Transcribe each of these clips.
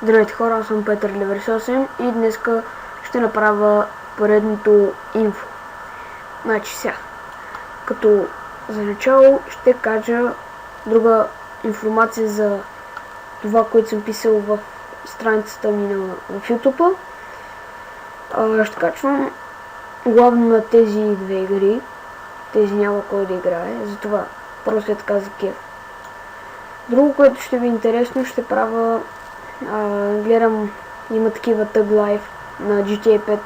Здравейте хора, аз съм Петър Ливерс8 и днеска ще направя поредното инфо. Значи сега, като за начало ще кажа друга информация за това, което съм писал в страницата ми в YouTube. Ще качвам главно на тези две игри. Тези няма кой да играе, затова просто е така за кеф. Друго, което ще ви е интересно, ще правя гледам, има такива Tug Life на GTA 5,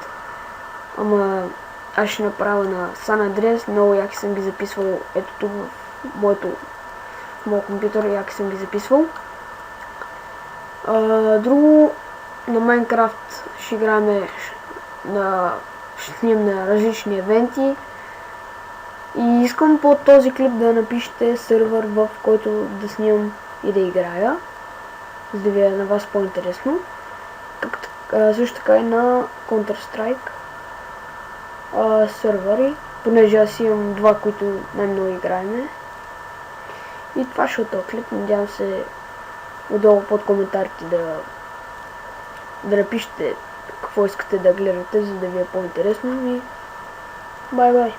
ама аз ще направя на San Andreas, много яки съм ги записвал, ето тук в моят компютър, яки съм ги записвал. Друго, на Minecraft ще играем ще снимем на различни евенти и искам под този клип да напишете сервер, в който да снимам и да играя, за да ви е на вас по-интересно. Също така и на Counter-Strike сервери, понеже аз имам два, които най-много играеме. И това ще е този клип. Надявам се отдолу под коментарите да напишете какво искате да гледате, за да ви е по-интересно и бай-бай!